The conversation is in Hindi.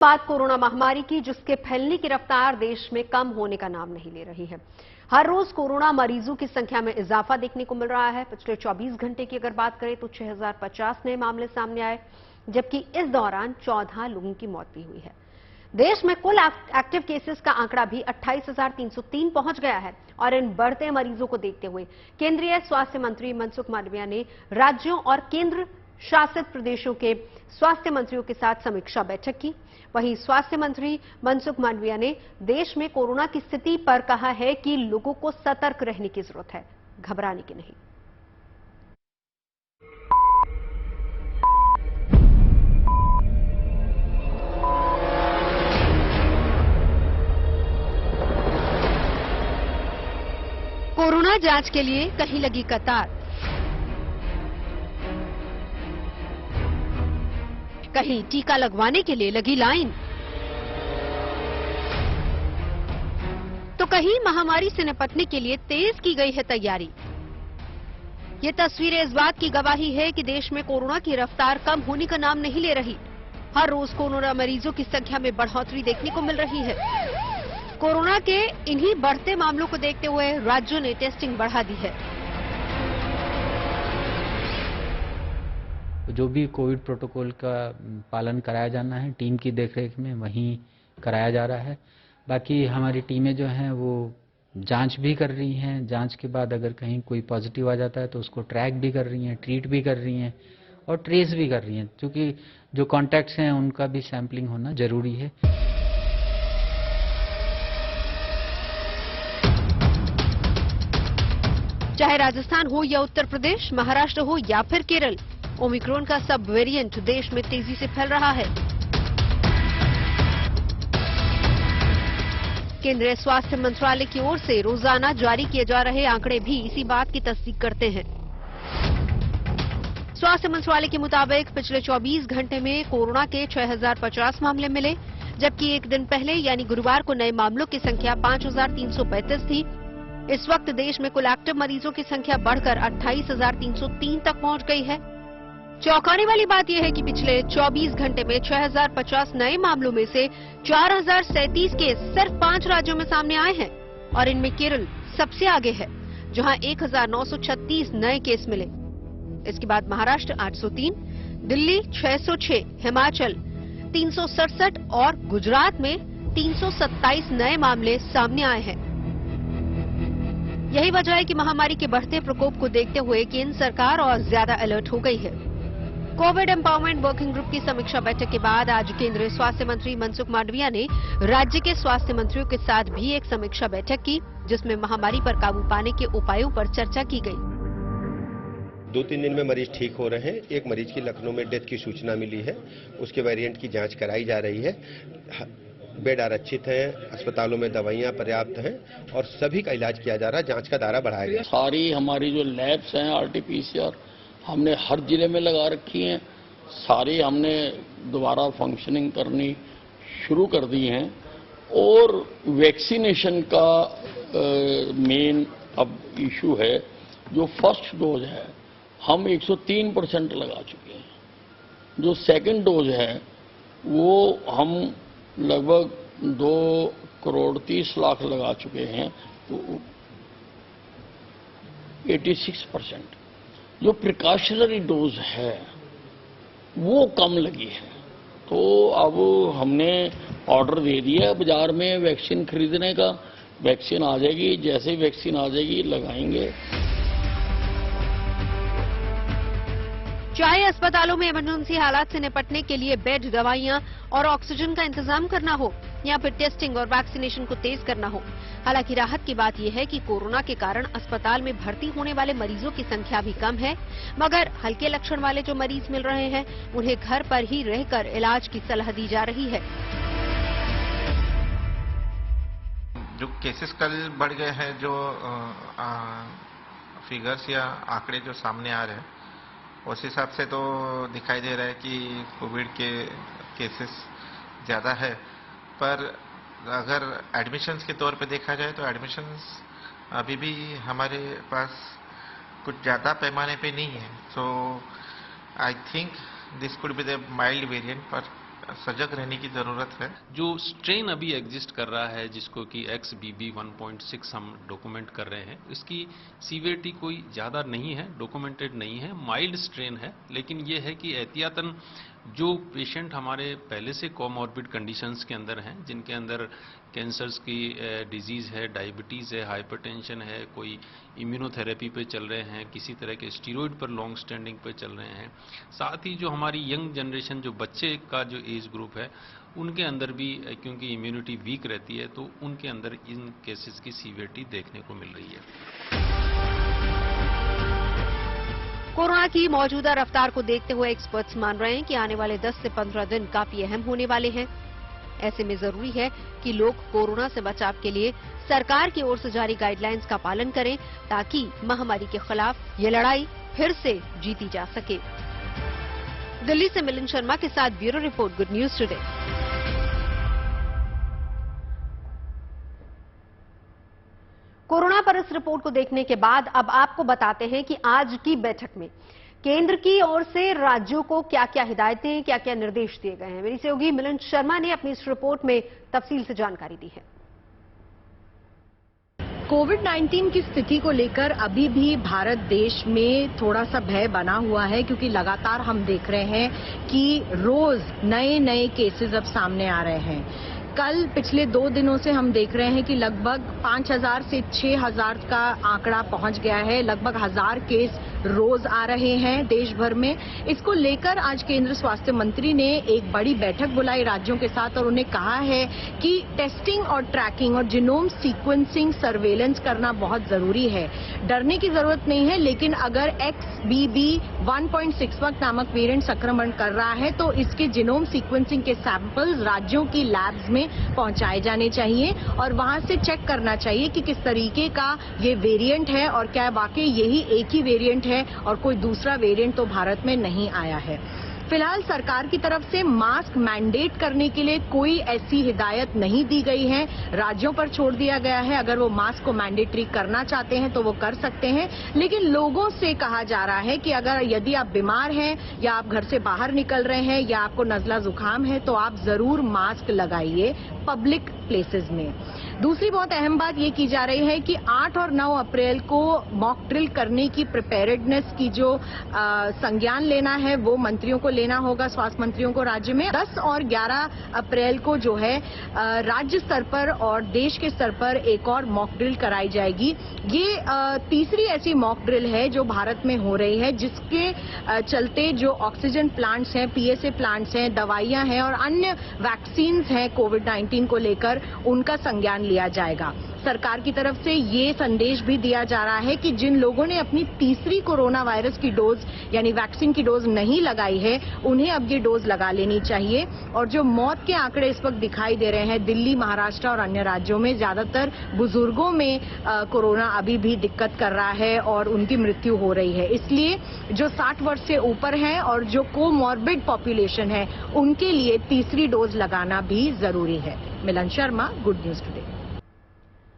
बात कोरोना महामारी की, जिसके फैलने की रफ्तार देश में कम होने का नाम नहीं ले रही है। हर रोज कोरोना मरीजों की संख्या में इजाफा देखने को मिल रहा है। पिछले 24 घंटे की अगर बात करें तो 6050 नए मामले सामने आए, जबकि इस दौरान 14 लोगों की मौत भी हुई है। देश में कुल एक्टिव केसेस का आंकड़ा भी 28,303 पहुंच गया है। और इन बढ़ते मरीजों को देखते हुए केंद्रीय स्वास्थ्य मंत्री मनसुख मांडविया ने राज्यों और केंद्र शासित प्रदेशों के स्वास्थ्य मंत्रियों के साथ समीक्षा बैठक की। वहीं स्वास्थ्य मंत्री मनसुख मांडविया ने देश में कोरोना की स्थिति पर कहा है कि लोगों को सतर्क रहने की जरूरत है, घबराने की नहीं। कोरोना जांच के लिए कहीं लगी कतार, कहीं टीका लगवाने के लिए लगी लाइन, तो कहीं महामारी से निपटने के लिए तेज की गई है तैयारी। ये तस्वीरें इस बात की गवाही है कि देश में कोरोना की रफ्तार कम होने का नाम नहीं ले रही। हर रोज कोरोना मरीजों की संख्या में बढ़ोतरी देखने को मिल रही है। कोरोना के इन्हीं बढ़ते मामलों को देखते हुए राज्यों ने टेस्टिंग बढ़ा दी है। जो भी कोविड प्रोटोकॉल का पालन कराया जाना है टीम की देखरेख में वहीं कराया जा रहा है। बाकी हमारी टीमें जो हैं वो जांच भी कर रही हैं। जांच के बाद अगर कहीं कोई पॉजिटिव आ जाता है तो उसको ट्रैक भी कर रही हैं, ट्रीट भी कर रही हैं और ट्रेस भी कर रही हैं, क्योंकि जो कॉन्टैक्ट्स हैं उनका भी सैंपलिंग होना जरूरी है। चाहे राजस्थान हो या उत्तर प्रदेश, महाराष्ट्र हो या फिर केरल, ओमिक्रॉन का सब वेरिएंट देश में तेजी से फैल रहा है। केंद्रीय स्वास्थ्य मंत्रालय की ओर से रोजाना जारी किए जा रहे आंकड़े भी इसी बात की तस्दीक करते हैं। स्वास्थ्य मंत्रालय के मुताबिक पिछले 24 घंटे में कोरोना के 6050 मामले मिले, जबकि एक दिन पहले यानी गुरुवार को नए मामलों की संख्या 5335 थी। इस वक्त देश में कुल एक्टिव मरीजों की संख्या बढ़कर 28,303 तक पहुंच गई है। चौंकाने वाली बात यह है कि पिछले 24 घंटे में 6050 नए मामलों में से 4037 केस सिर्फ 5 राज्यों में सामने आए हैं और इनमें केरल सबसे आगे है, जहां 1936 नए केस मिले। इसके बाद महाराष्ट्र 803, दिल्ली 606, हिमाचल 367 और गुजरात में 327 नए मामले सामने आए हैं। यही वजह है कि महामारी के बढ़ते प्रकोप को देखते हुए केंद्र सरकार और ज्यादा अलर्ट हो गई है। कोविड एम्पावरमेंट वर्किंग ग्रुप की समीक्षा बैठक के बाद आज केंद्रीय स्वास्थ्य मंत्री मनसुख मांडविया ने राज्य के स्वास्थ्य मंत्रियों के साथ भी एक समीक्षा बैठक की, जिसमें महामारी पर काबू पाने के उपायों पर चर्चा की गई। 2-3 दिन में मरीज ठीक हो रहे हैं। एक मरीज की लखनऊ में डेथ की सूचना मिली है, उसके वेरिएंट की जांच कराई जा रही है। बेड आरक्षित है, अस्पतालों में दवाइयां पर्याप्त हैं और सभी का इलाज किया जा रहा है। जांच का दायरा बढ़ाया गया। सारी हमारी जो लैब्स हैं आरटीपीसीआर हमने हर जिले में लगा रखी हैं। सारी हमने दोबारा फंक्शनिंग करनी शुरू कर दी हैं और वैक्सीनेशन का मेन अब इशू है। जो फर्स्ट डोज है हम 103% लगा चुके हैं। जो सेकंड डोज है वो हम लगभग 2,30,00,000 लगा चुके हैं, तो 86%। जो प्रिकॉशनरी डोज है वो कम लगी है, तो अब हमने ऑर्डर दे दिया है बाजार में वैक्सीन खरीदने का। वैक्सीन आ जाएगी, जैसे ही वैक्सीन आ जाएगी लगाएंगे। चाहे अस्पतालों में इमरजेंसी हालात से निपटने के लिए बेड, दवाइयां और ऑक्सीजन का इंतजाम करना हो या फिर टेस्टिंग और वैक्सीनेशन को तेज करना हो। हालांकि राहत की बात यह है कि कोरोना के कारण अस्पताल में भर्ती होने वाले मरीजों की संख्या भी कम है, मगर हल्के लक्षण वाले जो मरीज मिल रहे हैं उन्हें घर पर ही रहकर इलाज की सलाह दी जा रही है। जो केसेस कल बढ़ गए हैं, जो फिगर्स या आंकड़े जो सामने आ रहे हैं, उस हिसाब से तो दिखाई दे रहा है कि कोविड के केसेस ज़्यादा है। पर अगर एडमिशन्स के तौर पे देखा जाए तो एडमिशन्स अभी भी हमारे पास कुछ ज़्यादा पैमाने पे नहीं है। So I think this could be the mild variant, पर सजग रहने की जरूरत है। जो स्ट्रेन अभी एग्जिस्ट कर रहा है जिसको कि XBB 1.6 हम डॉक्यूमेंट कर रहे हैं, इसकी सीवियरिटी कोई ज़्यादा नहीं है, डॉक्यूमेंटेड नहीं है, माइल्ड स्ट्रेन है। लेकिन ये है कि एहतियातन जो पेशेंट हमारे पहले से कोमॉर्बिड कंडीशंस के अंदर हैं, जिनके अंदर कैंसर्स की डिजीज़ है, डायबिटीज़ है, हाइपरटेंशन है, कोई इम्यूनोथेरेपी पे चल रहे हैं, किसी तरह के स्टीरॉयड पर लॉन्ग स्टैंडिंग पे चल रहे हैं, साथ ही जो हमारी यंग जनरेशन, जो बच्चे का जो एज ग्रुप है, उनके अंदर भी क्योंकि इम्यूनिटी वीक रहती है, तो उनके अंदर इन केसेस की सीवियरिटी देखने को मिल रही है। कोरोना की मौजूदा रफ्तार को देखते हुए एक्सपर्ट्स मान रहे हैं कि आने वाले 10 से 15 दिन काफी अहम होने वाले हैं। ऐसे में जरूरी है कि लोग कोरोना से बचाव के लिए सरकार की ओर से जारी गाइडलाइंस का पालन करें, ताकि महामारी के खिलाफ ये लड़ाई फिर से जीती जा सके। दिल्ली से मिलिंद शर्मा के साथ bureau report, good news today. Corona पर इस रिपोर्ट को देखने के बाद अब आपको बताते हैं कि आज की बैठक में केंद्र की ओर से राज्यों को क्या क्या हिदायतें, क्या क्या निर्देश दिए गए हैं। मेरी सहयोगी मिलिंद शर्मा ने अपनी इस रिपोर्ट में तफसील से जानकारी दी है। कोविड-19 की स्थिति को लेकर अभी भी भारत देश में थोड़ा सा भय बना हुआ है, क्योंकि लगातार हम देख रहे हैं कि रोज नए नए केसेस अब सामने आ रहे हैं। कल पिछले 2 दिनों से हम देख रहे हैं कि लगभग 5,000 से 6,000 का आंकड़ा पहुंच गया है। लगभग 1,000 केस रोज आ रहे हैं देश भर में। इसको लेकर आज केंद्र स्वास्थ्य मंत्री ने एक बड़ी बैठक बुलाई राज्यों के साथ और उन्हें कहा है कि टेस्टिंग और ट्रैकिंग और जीनोम सीक्वेंसिंग सर्वेलेंस करना बहुत जरूरी है। डरने की जरूरत नहीं है, लेकिन अगर XBB 1.6 नामक वेरिएंट संक्रमण कर रहा है तो इसके जीनोम सीक्वेंसिंग के सैंपल्स राज्यों की लैब्स में पहुंचाए जाने चाहिए और वहां से चेक करना चाहिए कि किस तरीके का ये वेरिएंट है और क्या वाकई यही एक ही वेरिएंट है और कोई दूसरा वेरिएंट तो भारत में नहीं आया है। फिलहाल सरकार की तरफ से मास्क मैंडेट करने के लिए कोई ऐसी हिदायत नहीं दी गई है, राज्यों पर छोड़ दिया गया है। अगर वो मास्क को मैंडेटरी करना चाहते हैं तो वो कर सकते हैं, लेकिन लोगों से कहा जा रहा है कि अगर यदि आप बीमार हैं या आप घर से बाहर निकल रहे हैं या आपको नजला जुकाम है तो आप जरूर मास्क लगाइए पब्लिक प्लेसेस में। दूसरी बहुत अहम बात ये की जा रही है कि 8 और 9 अप्रैल को मॉक ड्रिल करने की प्रिपेयर्डनेस की जो संज्ञान लेना है वो मंत्रियों को लेना होगा, स्वास्थ्य मंत्रियों को राज्य में। 10 और 11 अप्रैल को जो है राज्य स्तर पर और देश के स्तर पर एक और मॉक ड्रिल कराई जाएगी। ये तीसरी ऐसी मॉक ड्रिल है जो भारत में हो रही है, जिसके चलते जो ऑक्सीजन प्लांट्स हैं, PSA प्लांट्स हैं, दवाइयां हैं और अन्य वैक्सीन्स हैं कोविड-19 को लेकर, उनका संज्ञान लिया जाएगा। सरकार की तरफ से ये संदेश भी दिया जा रहा है कि जिन लोगों ने अपनी तीसरी कोरोना वायरस की डोज यानी वैक्सीन की डोज नहीं लगाई है उन्हें अब ये डोज लगा लेनी चाहिए। और जो मौत के आंकड़े इस वक्त दिखाई दे रहे हैं दिल्ली, महाराष्ट्र और अन्य राज्यों में, ज्यादातर बुजुर्गों में कोरोना अभी भी दिक्कत कर रहा है और उनकी मृत्यु हो रही है। इसलिए जो 60 वर्ष से ऊपर हैं और जो कोमॉर्बिड पॉपुलेशन है उनके लिए तीसरी डोज लगाना भी जरूरी है। Milind Sharma, good news today.